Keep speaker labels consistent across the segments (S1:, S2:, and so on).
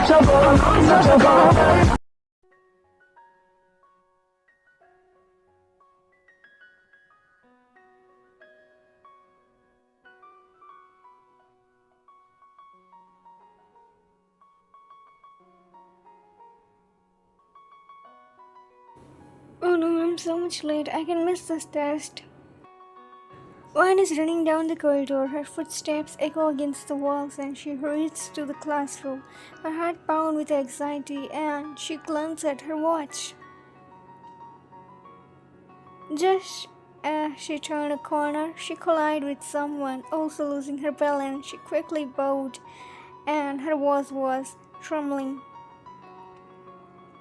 S1: Oh no, I'm so much late. I can miss this test. One is running down the corridor. Her footsteps echo against the walls and she hurries to the classroom. Her heart pounds with anxiety and she glances at her watch. Just as she turned a corner, she collided with someone, also losing her balance. She quickly bowed and her voice was trembling.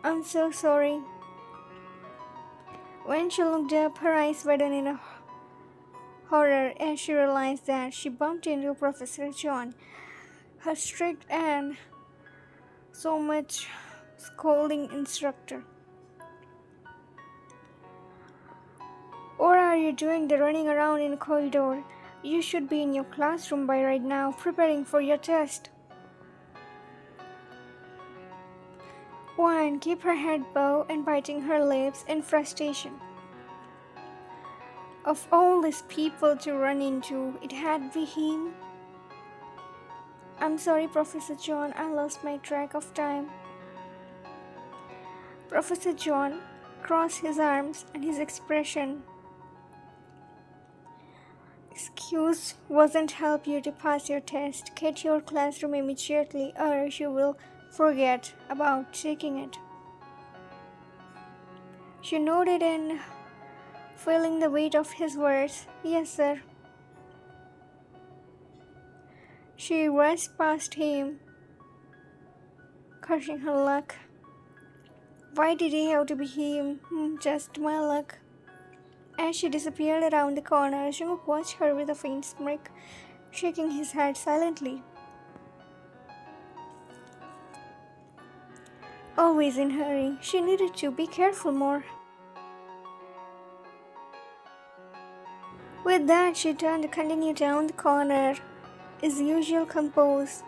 S1: I'm so sorry. When she looked up, her eyes widened in a horror as she realized that she bumped into Professor John, her strict and so much scolding instructor. What are you doing there running around in a corridor? You should be in your classroom by right now, preparing for your test. One kept her head bowed and biting her lips in frustration. Of all these people to run into, it had been him. I'm sorry, Professor John, I lost my track of time. Professor John crossed his arms and his expression. Excuse wasn't help you to pass your test. Get to your classroom immediately or you will forget about taking it. She nodded and feeling the weight of his words. Yes, sir. She rushed past him, cursing her luck. Why did it have to be him? Just my luck. As she disappeared around the corner, Jungkook watched her with a faint smirk, shaking his head silently. Always in a hurry, she needed to be careful more. With that, she turned to continue down the corner, as usual composed,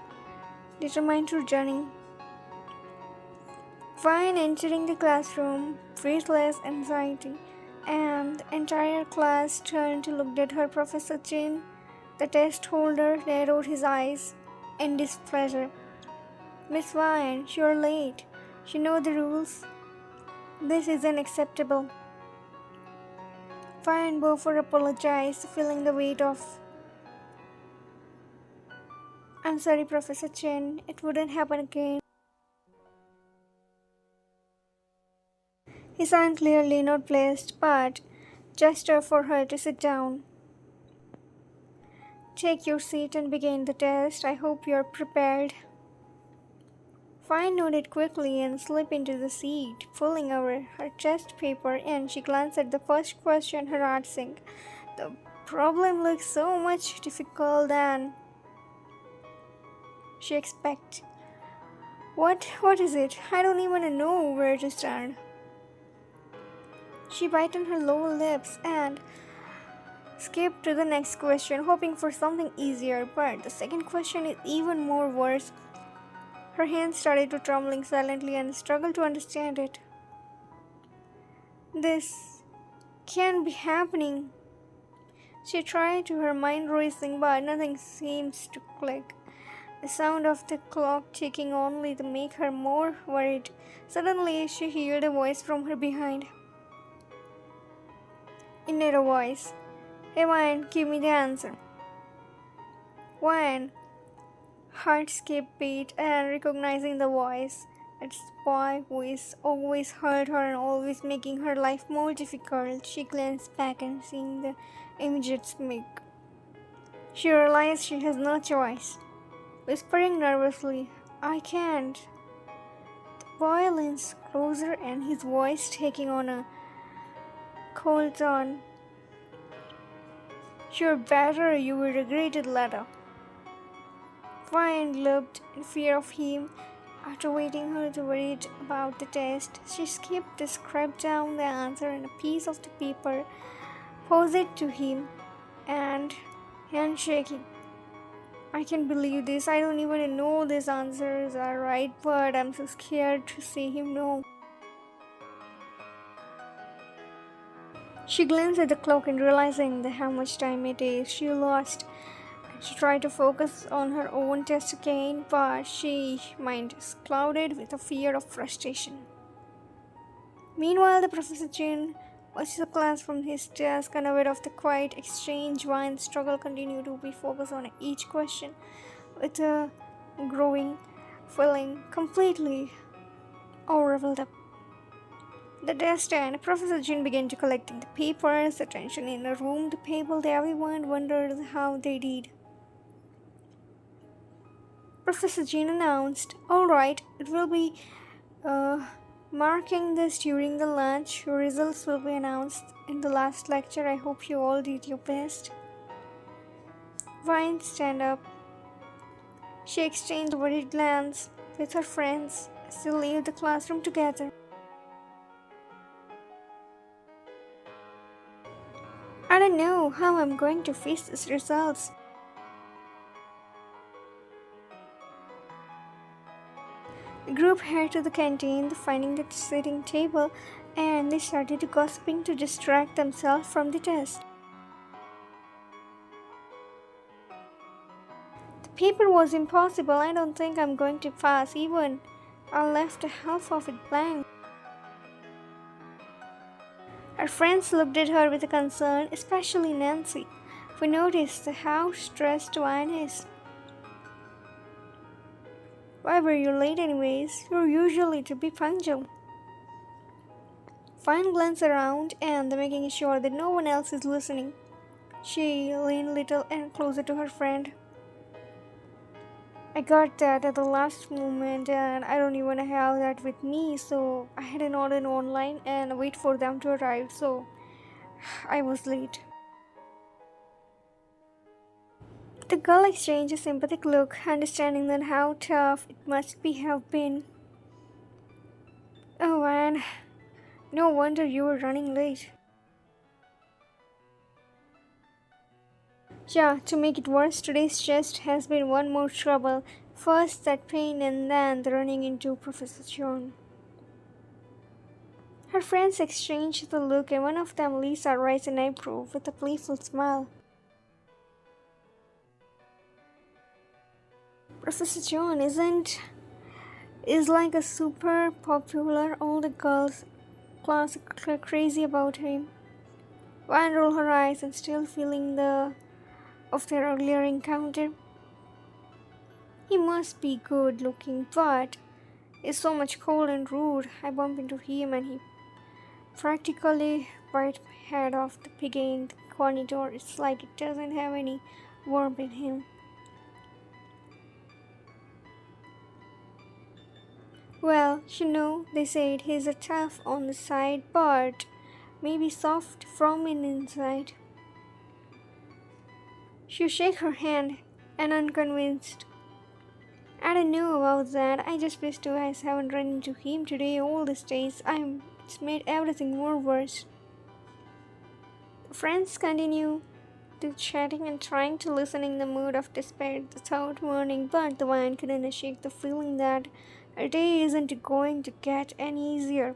S1: determined to returning. Fine entering the classroom, breathless anxiety, and the entire class turned to look at her. Professor Chin, the test holder, narrowed his eyes in displeasure. Miss Vine, you're late. You know the rules. This isn't acceptable. Fine Beaufort apologized, feeling the weight of. I'm sorry, Professor Chen. It wouldn't happen again. He signed clearly not pleased, but gestured for her to sit down. Take your seat and begin the test. I hope you're prepared. Fine nodded quickly and slipped into the seat, pulling over her chest paper, and she glanced at the first question, her heart sank. The problem looked so much difficult than she expected. What is it? I don't even know where to start. She bit on her lower lips and skipped to the next question, hoping for something easier, but the second question is even more worse. Her hands started to trembling silently and struggled to understand it. This can't be happening. She tried to her mind racing, but nothing seems to click. The sound of the clock ticking only to make her more worried. Suddenly, she heard a voice from her behind. In a voice, "Hey, Wine, give me the answer." Wine heart skipped beat and recognizing the voice. Its boy voice always hurt her and always making her life more difficult. She glanced back and seeing the immediate smirk. She realized she has no choice. Whispering nervously, I can't. The boy leans closer and his voice taking on a cold tone. You're better, you will regret it later. Fine looked in fear of him. After waiting her to worried about the test, she skipped to scribe down the answer on a piece of the paper, posed it to him, and handshaking. I can believe this. I don't even know these answers are right, but I'm so scared to see him know. She glanced at the clock and realizing how much time it is, she lost. She tried to focus on her own test again, but she mind is clouded with a fear of frustration. Meanwhile, the Professor Jin watched the class from his desk, unaware of the quiet exchange. Vine's struggle continued to be focused on each question, with a growing feeling completely overwhelmed up. The desk and Professor Jin began to collecting the papers. The tension in the room paled. Everyone wondered how they did. Professor Jin announced, "Alright, it will be marking this during the lunch. Your results will be announced in the last lecture. I hope you all did your best." Vine stand up. She exchanged a worried glance with her friends as they leave the classroom together. "I don't know how I'm going to face these results." The group headed to the canteen, finding the sitting table, and they started gossiping to distract themselves from the test. The paper was impossible. "I don't think I'm going to pass even. I left half of it blank." Her friends looked at her with concern, especially Nancy, who noticed how stressed Vine is. "Why were you late anyways? You're usually to be punctual." Vine glanced around and, making sure that no one else is listening, she leaned a little and closer to her friend. "I got that at the last moment and I don't even have that with me, so I had an order online and wait for them to arrive, so I was late." The girl exchanged a sympathetic look, understanding then how tough it must have been. "Oh man, no wonder you were running late." "Yeah, to make it worse, today's test has been one more trouble. First that pain and then the running into Professor John." Her friends exchanged the look and one of them Lisa raised an eyebrow with a playful smile. "Professor John is like a super popular. All the girls class are crazy about him." Van rolled her eyes and still feeling of their earlier encounter. "He must be good looking, but is so much cold and rude. I bump into him and he practically bite my head off the pig in the corridor. It's like it doesn't have any warmth in him." "Well, they said he's a tough on the side, but maybe soft from an inside." She shook her hand and unconvinced. "I don't know about that. I just wish two eyes haven't run into him today all these days. It's made everything more worse." The friends continue to chatting and trying to listen in the mood of despair without warning, but the Vine couldn't shake the feeling that her day isn't going to get any easier.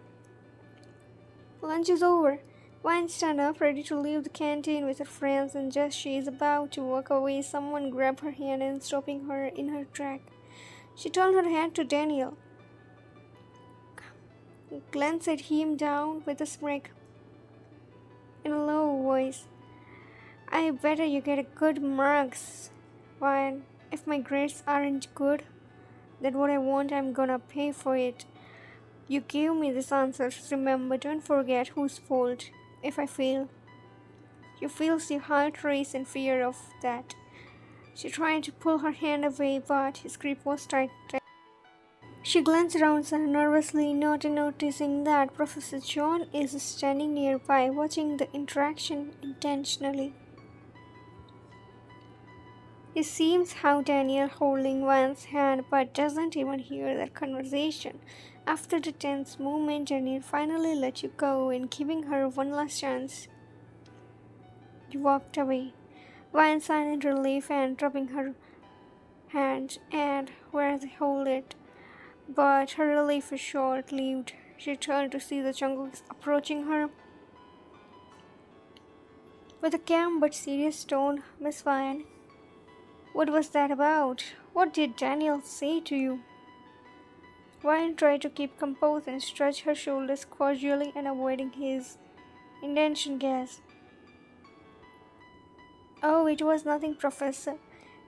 S1: Lunch is over. Vine stand up, ready to leave the canteen with her friends, and just she is about to walk away, someone grabbed her hand and stopping her in her track. She turned her head to Daniel, glanced at him down with a smirk. In a low voice, "I better you get a good marks, Vine. If my grades aren't good, that's what I want. I'm gonna pay for it. You gave me these answers. Remember, don't forget whose fault if I fail." You feels your heart race in fear of that. She tried to pull her hand away, but his grip was tight. She glanced around nervously, not noticing that Professor John is standing nearby, watching the interaction intentionally. He sees how Daniel holding Van's hand but doesn't even hear their conversation. After the tense moment, Daniel finally let you go and giving her one last chance. You walked away. Van sighed in relief and dropping her hand and where they hold it. But her relief is short-lived. She turned to see the Jungkook approaching her with a calm but serious tone. Miss Vine, what was that about? What did Daniel say to you? Vine tried to keep composed and stretch her shoulders cordially and avoiding his intention gaze. Oh, it was nothing, Professor.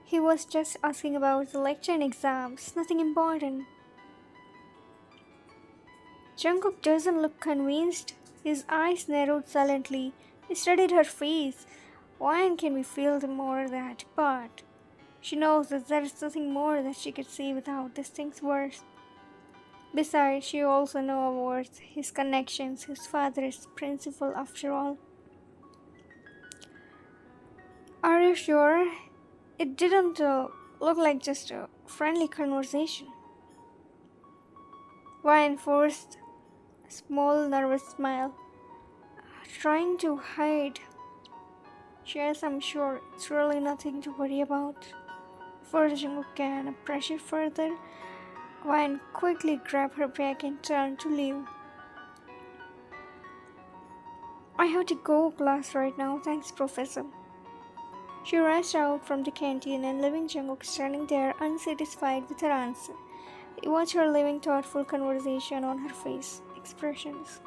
S1: He was just asking about the lecture and exams, nothing important. Jungkook doesn't look convinced. His eyes narrowed silently. He studied her face. Why can we feel the more that? But she knows that there is nothing more that she could say without this thing's words. Besides, she also knows his connections. His father is principal after all. Are you sure? It didn't look like just a friendly conversation. Ryan forced a small nervous smile, trying to hide. Yes, I'm sure it's really nothing to worry about. Before Jungkook can press it further, Ryan quickly grabbed her bag and turned to leave. I have to go class right now, thanks, Professor. She rushed out from the canteen and leaving Jungkook standing there unsatisfied with her answer. He watched her leaving thoughtful conversation on her face expressions.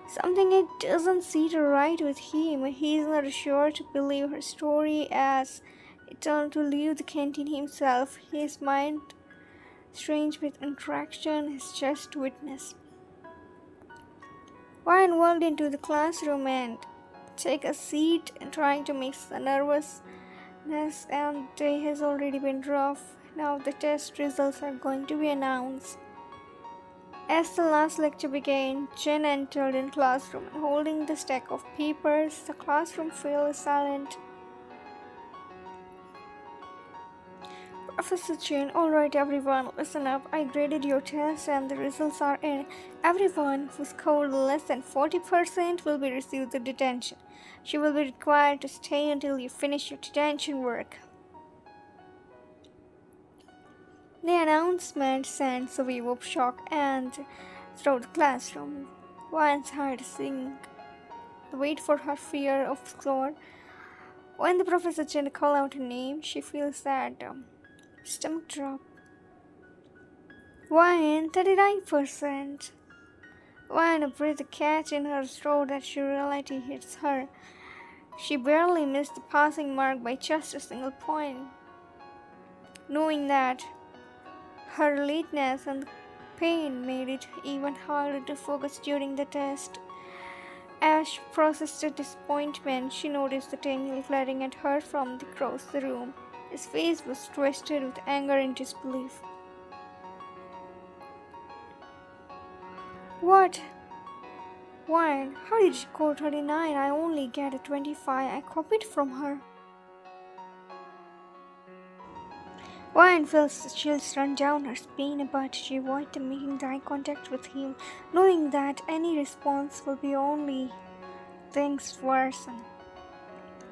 S1: Something it doesn't sit right with him. He is not sure to believe her story as he turned to leave the canteen himself, his mind strange with interaction his just witnessed. Ryan walked into the classroom and took a seat, trying to mix the nervousness, and the day has already been rough. Now the test results are going to be announced. As the last lecture began, Jen entered in classroom and holding the stack of papers. The classroom fell silent. Professor Chen, alright everyone, listen up. I graded your test and the results are in. Everyone who scored less than 40% will be received the detention. She will be required to stay until you finish your detention work. The announcement sent a wave of shock and throughout the classroom. Once heard sing the wait for her fear of score. When the Professor Chen called out her name, she feels that stomach drop. 39%. When a breath catch in her throat as reality hits her. She barely missed the passing mark by just a single point. Knowing that, her lateness and pain made it even harder to focus during the test. As she processed the disappointment, she noticed the Daniel glaring at her from across the room. His face was twisted with anger and disbelief. What? Why? How did she score 39? I only get a 25. I copied from her. Ryan feels the chills run down her spine, but she avoided making eye contact with him, knowing that any response will be only things worsen.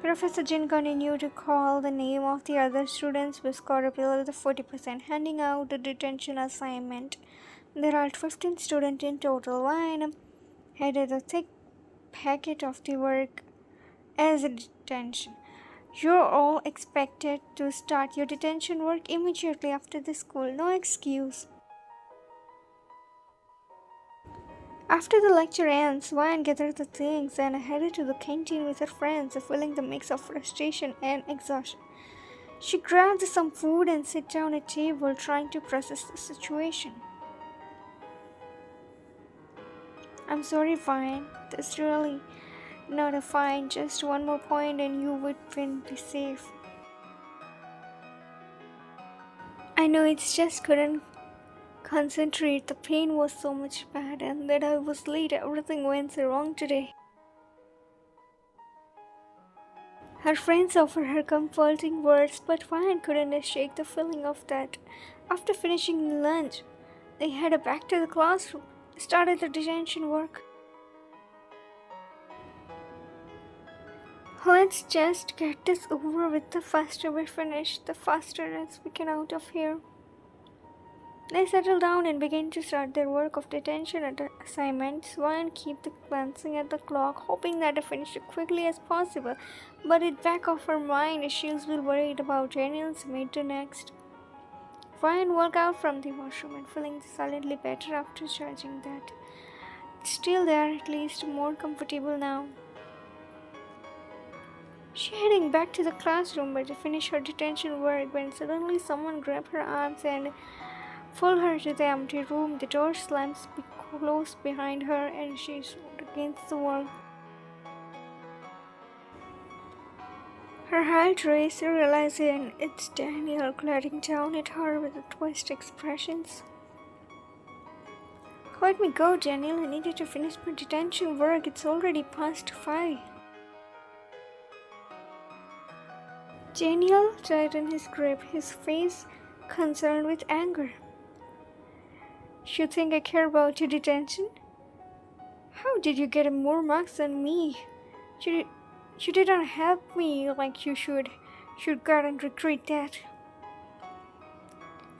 S1: Professor Jin continued to call the name of the other students who scored below the 40%, handing out the detention assignment. There are 15 students in total. Ryan headed a thick packet of the work as a detention. You're all expected to start your detention work immediately after the school. No excuse. After the lecture ends, Ryan gathered the things and headed to the canteen with her friends, feeling the mix of frustration and exhaustion. She grabbed some food and sat down at a table, trying to process the situation. I'm sorry, Ryan. That's really not a fine. Just one more point and you would be safe. I know it's just couldn't concentrate. The pain was so much bad and that I was late. Everything went so wrong today. Her friends offered her comforting words, but Ryan couldn't shake the feeling of that. After finishing lunch, they headed back to the classroom, started the detention work. Let's just get this over with. The faster we finish, the faster we get out of here. They settle down and begin to start their work of detention and assignments. One keep glancing at the clock, hoping that they finish as quickly as possible. But in back of her mind, she's will worried about Daniel's meet next. Ryan walked out from the washroom and feeling silently better after charging that. Still there, at least more comfortable now. She heading back to the classroom but to finish her detention work when suddenly someone grabbed her arms and pulled her to the empty room. The door slams closed behind her and she stood against the wall. Her heart raced, realizing it's Daniel glaring down at her with twisted expressions. Let me go, Daniel. I needed to finish my detention work. It's already past 5. Daniel tightened his grip, his face concerned with anger. You think I care about your detention? How did you get more marks than me? You didn't help me like you should. Should go and regret that.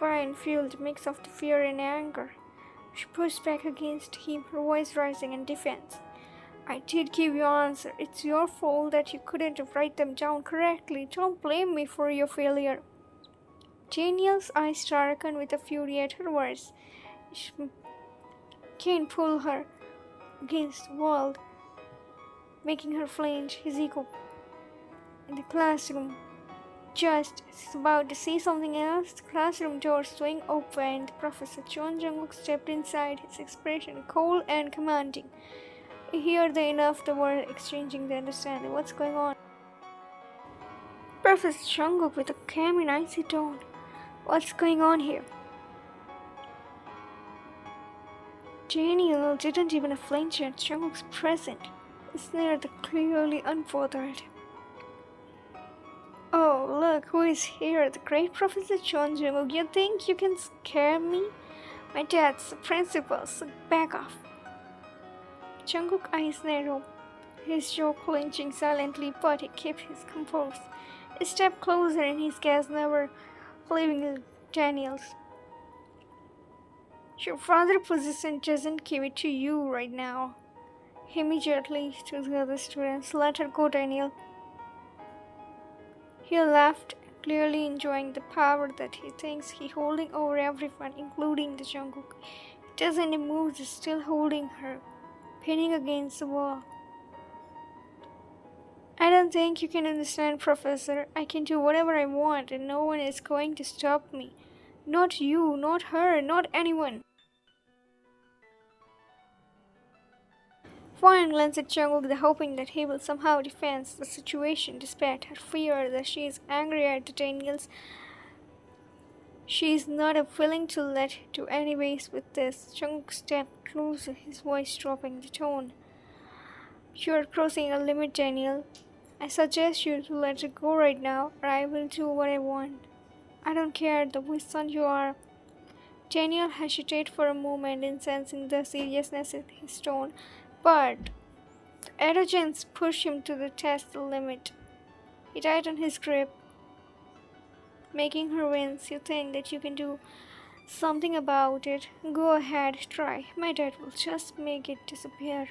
S1: Ryan fueled a mix of the fear and anger. She pushed back against him, her voice rising in defense. I did give you an answer. It's your fault that you couldn't write them down correctly. Don't blame me for your failure. Daniel's eyes darkened with a fury at her words. Kane pulled her against the wall, making her flinch. His ego in the classroom. Just as he's about to say something else, the classroom door swung open. Professor Jungkook stepped inside, his expression cold and commanding. Here they enough the word exchanging their understanding. What's going on? Professor Jungkook with a calm and icy tone. What's going on here? Daniel didn't even flinch at Jungkook's presence. He sneered clearly unbothered. Oh, look who is here, the great Professor Jungkook. You think you can scare me? My dad's the principal, so back off. Jungkook's eyes narrowed, his jaw clenching silently, but he kept his composure. He stepped closer and his gaze never leaving Daniel's. Your father's position doesn't give it to you right now. He immediately to the other students. Let her go, Daniel. He laughed, clearly enjoying the power that he thinks he's holding over everyone, including the Jungkook. He doesn't move, just still holding her, pinning against the wall. I don't think you can understand, Professor. I can do whatever I want and no one is going to stop me. Not you, not her, not anyone. Ryan glanced at Jungkook, hoping that he will somehow defend the situation despite her fear that she is angry at the Daniels. She is not willing to let do anyways with this. Jungkook stepped closer, his voice dropping the tone. You are crossing a limit, Daniel. I suggest you to let it go right now, or I will do what I want. I don't care the son you are. Daniel hesitated for a moment in sensing the seriousness in his tone, but the arrogance pushed him to the test limit. He tightened his grip, making her wince. You think that you can do something about it? Go ahead, try. My dad will just make it disappear.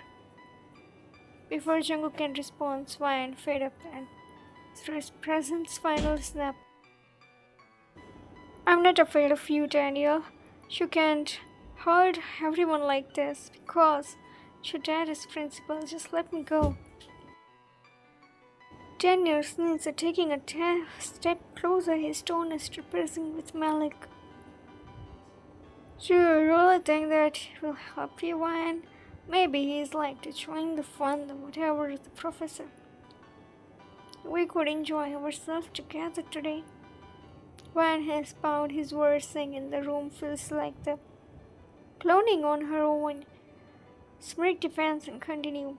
S1: Before Jungkook can respond, Swain fed up and his presence final snap. I'm not afraid of you, Daniel. You can't hurt everyone like this because your dad is principal. Just let me go. Daniel sneezed, taking a step closer. His tone is repressing with malice. Do you really think that will help you, Ryan? Maybe he's like to join the fun, whatever the professor. We could enjoy ourselves together today. Ryan has found his words, saying the room feels like the cloning on her own. Smirk defense and continue.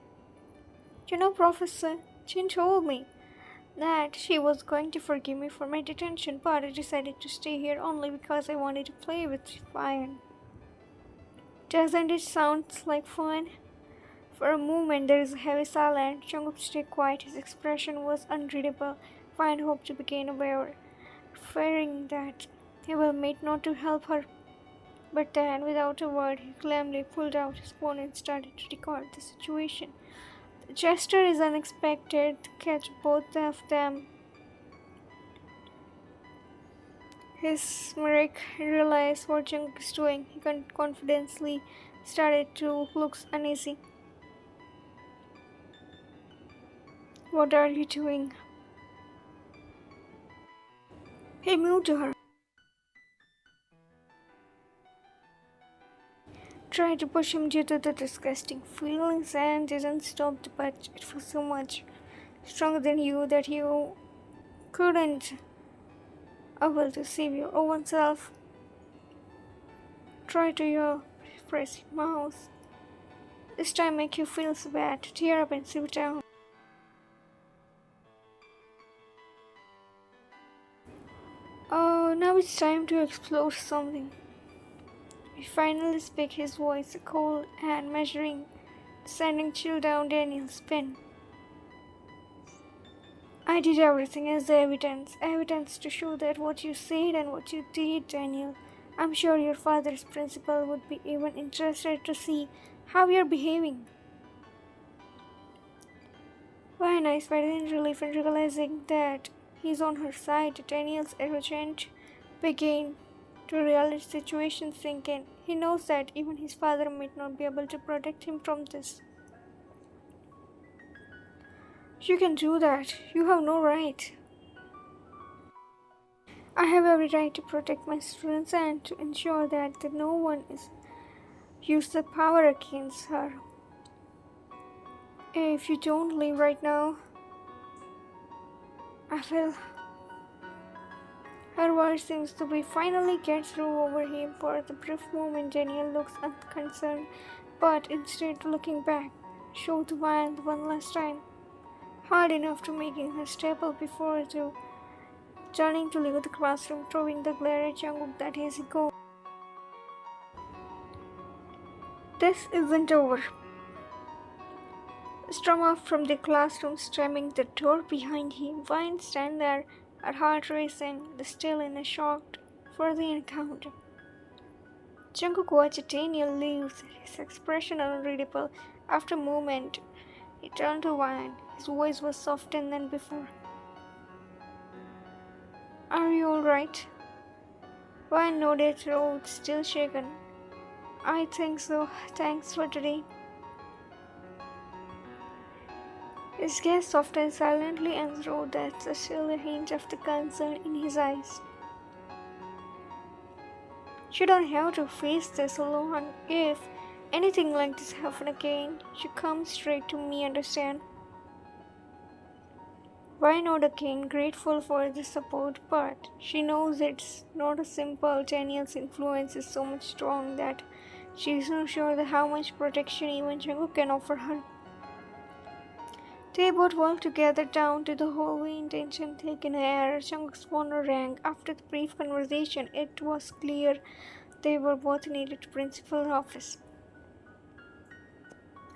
S1: You know, Professor, Jin told me that she was going to forgive me for my detention, but I decided to stay here only because I wanted to play with Ryan. Doesn't it sound like fun? For a moment there is a heavy silence. Jungkook stayed quiet. His expression was unreadable. Find hope to begin aware, fearing that he will meet not to help her. But then, without a word, he calmly pulled out his phone and started to record the situation. The gesture is unexpected to catch both of them. His Merrick realized what Jungkook is doing. He confidently started to look uneasy. What are you doing? He moved to her. Tried to push him due to the disgusting feelings and didn't stop but it was so much stronger than you that you couldn't able to save your own self. Try to your press your mouth. This time make you feel so bad. Tear up and sit down. Oh, now it's time to explore something. He finally spoke, his voice cold and measuring, sending chill down Daniel's spine. I did everything as evidence to show that what you said and what you did, Daniel. I'm sure your father's principal would be even interested to see how you're behaving. Why nice by in relief and realizing that he's on her side, Daniel's arrogant began to realize the situation sink in. He knows that even his father might not be able to protect him from this. You can do that. You have no right. I have every right to protect my students and to ensure that no one is use the power against her. If you don't leave right now, I will. Her voice seems to be finally get through over him. For the brief moment, Daniel looks unconcerned, but instead looking back, showed the wild one last time, hard enough to making her stable before to turning to leave the classroom, throwing the glare at Jungkook that as he goes. This isn't over. Storm off from the classroom, slamming the door behind him. Vine stand there, her heart racing, still in a shock for the encounter. Jungkook watched Daniel leave, his expression unreadable. After a moment, he turned to Vine. His voice was softer than before. Are you alright? Vine nodded, throat still shaken. I think so. Thanks for today. His gaze softened silently and showed that there's still a hint of the concern in his eyes. You don't have to face this alone. If anything like this happens again, you come straight to me, understand? Why not again, grateful for the support, but she knows it's not a simple. Daniel's influence is so much strong that she's not sure how much protection even Jungkook can offer her. They both walked together down to the hallway, intention taken air. Jungkook's phone rang. After the brief conversation, it was clear they were both needed to principal's office.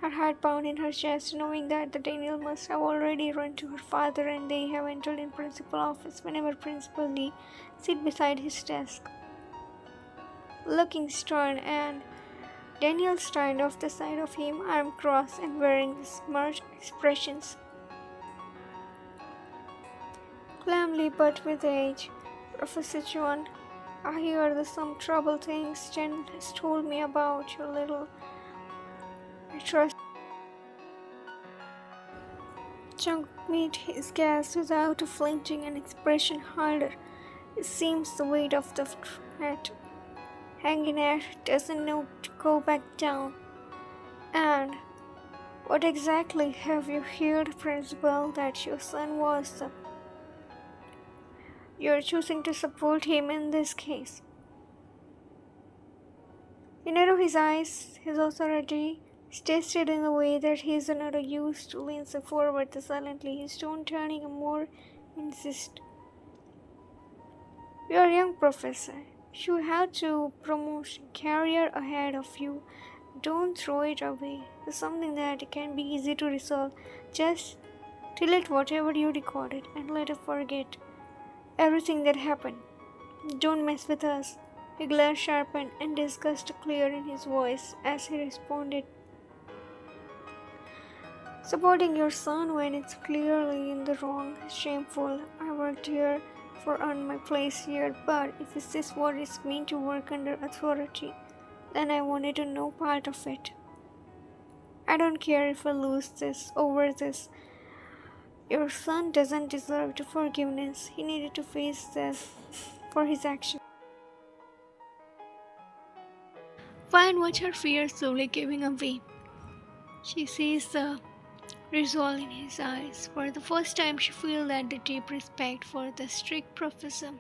S1: Her heart pounded in her chest, knowing that the Daniel must have already run to her father and they have entered in principal's office whenever Principal Lee sit beside his desk, looking stern, and Daniel stood off the side of him, arm crossed and wearing smirched expressions. Calmly but with age, Professor John, I hear the some trouble things Jen has told me about your little. I trust. Jungkook met his gaze without flinching, an expression harder. It seems the weight of the threat hanging air doesn't know to go back down. And what exactly have you heard, Principal, that your son was? You're choosing to support him in this case. He narrowed his eyes, his authority tested in a way that he is not used to, leans forward silently, his tone turning a more insist. You are young, Professor. You have to promotion career ahead of you. Don't throw it away. It's something that can be easy to resolve. Just delete whatever you recorded and let us forget everything that happened. Don't mess with us. His glare sharpened and disgust clear in his voice as he responded. Supporting your son when it's clearly in the wrong is shameful. I worked here for earn my place here, but if this is what it means to work under authority, then I wanted to know part of it. I don't care if I lose this over this. Your son doesn't deserve the forgiveness. He needed to face this for his actions.
S2: Fine watch her fear slowly giving away. She sees the resolve in his eyes. For the first time she feels that the deep respect for the strict professor.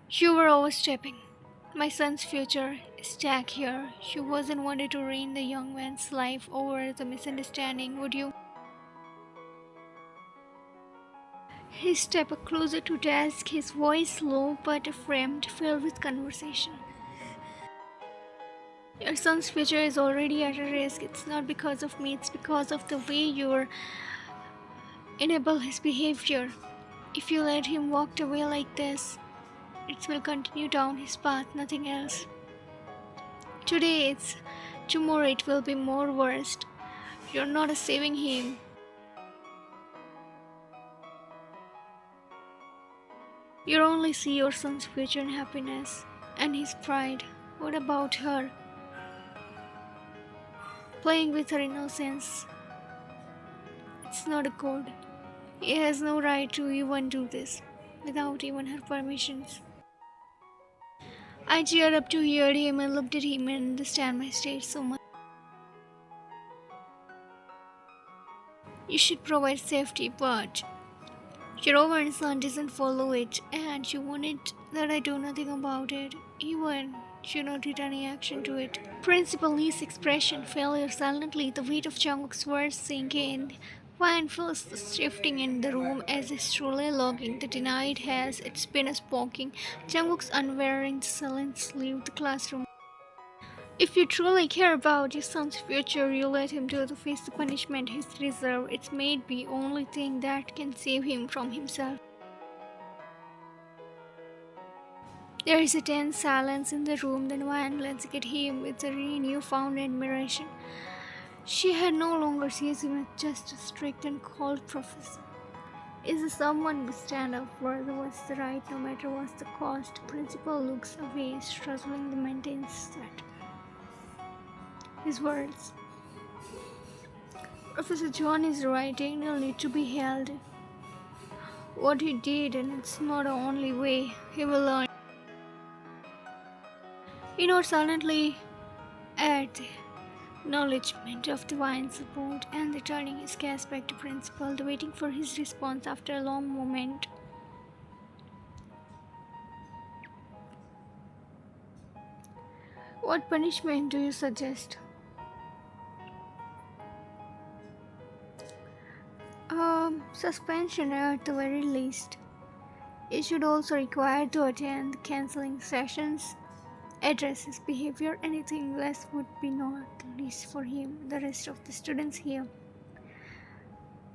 S2: You were overstepping. My son's future is stuck here. You wasn't wanted to ruin the young man's life over the misunderstanding, would you? He stepped closer to desk, his voice low but framed, filled with conversation. Your son's future is already at a risk. It's not because of me, it's because of the way you enable his behavior. If you let him walk away like this, it will continue down his path, nothing else. Tomorrow it will be more worst. You're not saving him. You only see your son's future and happiness and his pride. What about her? Playing with her innocence. It's not good. He has no right to even do this without even her permissions. I cheered up to hear him and looked at him and understand my state so much. You should provide safety, but your own son doesn't follow it, and you wanted that I do nothing about it, even you not did any action to it. Principal Lee's expression fell silently, the weight of Jungkook's words sink in. Wine feels the shifting in the room as is truly logging. The denied has its been poking. Jungkook's unwearing silence leave the classroom. If you truly care about your son's future, you let him do to face the punishment he deserves. It may be the only thing that can save him from himself. There is a tense silence in the room. Then Wang glanced at him with a newfound admiration. She had no longer seen him as just a strict and cold professor. Is there someone who stand up for what's the right, no matter what's the cost? Principal looks away, struggling to maintain that. His words. Professor John is right. Daniel need to be held. What he did, and it's not the only way. He will learn. He nods silently at the acknowledgement of divine support and returning his gaze back to principal, waiting for his response after a long moment. What punishment do you suggest? Suspension at the very least. It should also require to attend counseling sessions, address his behavior. Anything less would be not least for him, the rest of the students here.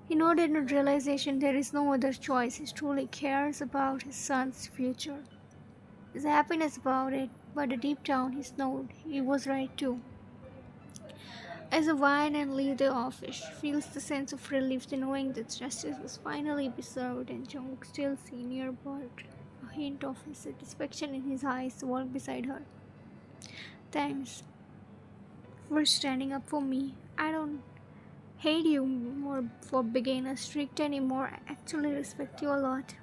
S2: He nodded in realization there is no other choice. He truly cares about his son's future. His happiness about it, but deep down he knowed he was right too. As a wine and leave the office, she feels the sense of relief in knowing that justice was finally be served, and Jungkook, still senior, but a hint of his satisfaction in his eyes, walked beside her. Thanks for standing up for me. I don't hate you more for being a strict anymore. I actually respect you a lot.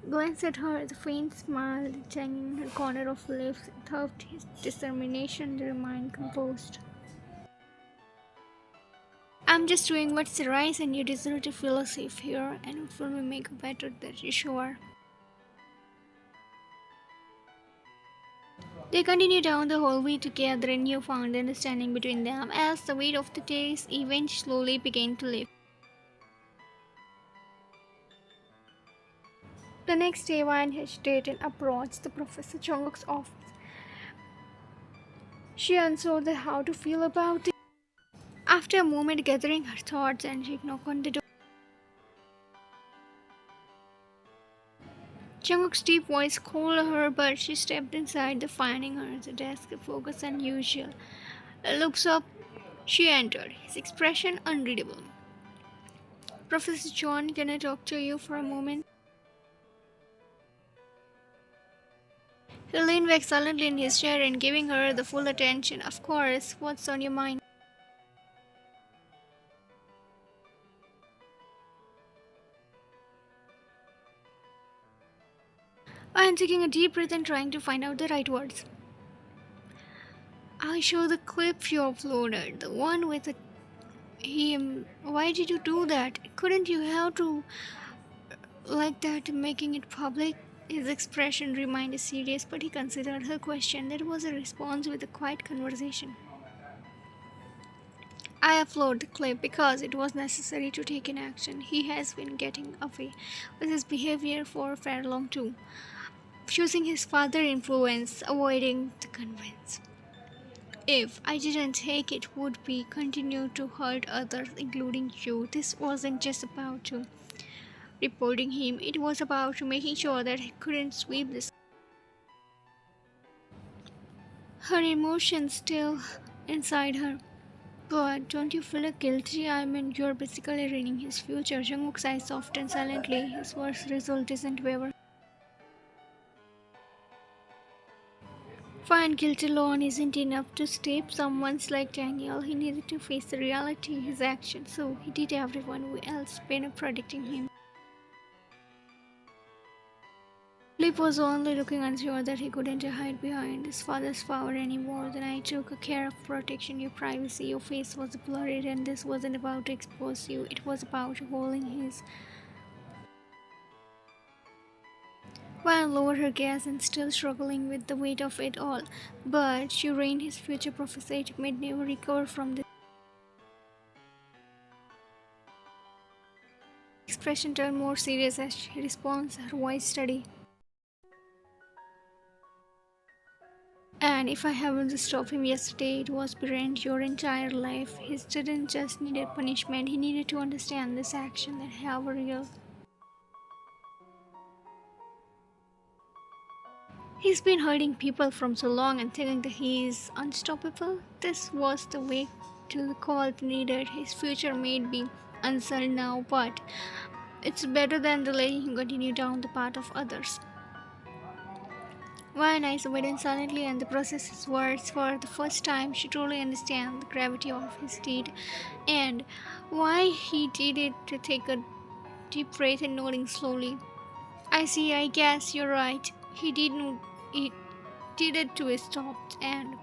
S2: Glanced at her, the faint smile hanging in her corner of lips, helped his determination to remain composed. I'm just doing what's right, and you deserve to feel safe here, and it will make a better that you sure. They continue down the hallway together, a newfound understanding between them as the weight of the day's event slowly began to lift. The next day, Wan hesitated and approached the Professor Jungkook's office. She uncertain how to feel about it. After a moment gathering her thoughts, and she knocked on the door. Jungkook's deep voice called her, but she stepped inside, finding her at the desk, focused and usual. Looks up, she entered, his expression unreadable. Professor John, can I talk to you for a moment? He leaned back silently in his chair and giving her the full attention. Of course, what's on your mind? I am taking a deep breath and trying to find out the right words. I show the clip you uploaded, the one with him. Why did you do that? Couldn't you have to like that, making it public? His expression remained serious, but he considered her question. That was a response with a quiet conversation. I uploaded the clip because it was necessary to take an action. He has been getting away with his behavior for fair long too, choosing his father influence, avoiding the convince. If I didn't take it, would be continue to hurt others, including you. This wasn't just about to reporting him; it was about making sure that he couldn't sweep this. Her emotions still inside her. But don't you feel guilty? I mean, you're basically ruining his future. Jungkook's eyes softened silently. His worst result isn't waver. Fine, guilt alone isn't enough to stop someone's like Daniel. He needed to face the reality of his actions, so he did everyone else been predicting him. Lip was only looking unsure that he couldn't hide behind his father's power any more than I took care of protecting your privacy. Your face was blurred, and this wasn't about to expose you. It was about holding his. While lowered her gaze and still struggling with the weight of it all, but she reigned his future prophesied may never recover from this. Expression turned more serious as she responds, her voice steady. And if I haven't stopped him yesterday, it was beyond your entire life. He didn't just need a punishment, he needed to understand this action that have a real. He's been hurting people from so long and thinking that he is unstoppable. This was the way to the call needed. His future may be uncertain now, but it's better than the letting him continue down the path of others. One eyes waited silently and the process his words. For the first time, she truly understands the gravity of his deed and why he did it. To take a deep breath and nodding slowly. I see, I guess you're right. He did it to stop, and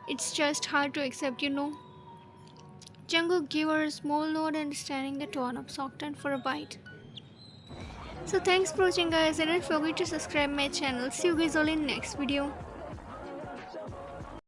S2: it's just hard to accept, you know. Jungkook gave her a small nod, understanding the tone of softened for a bite. So thanks for watching guys, and don't forget to subscribe my channel. See you guys all in next video.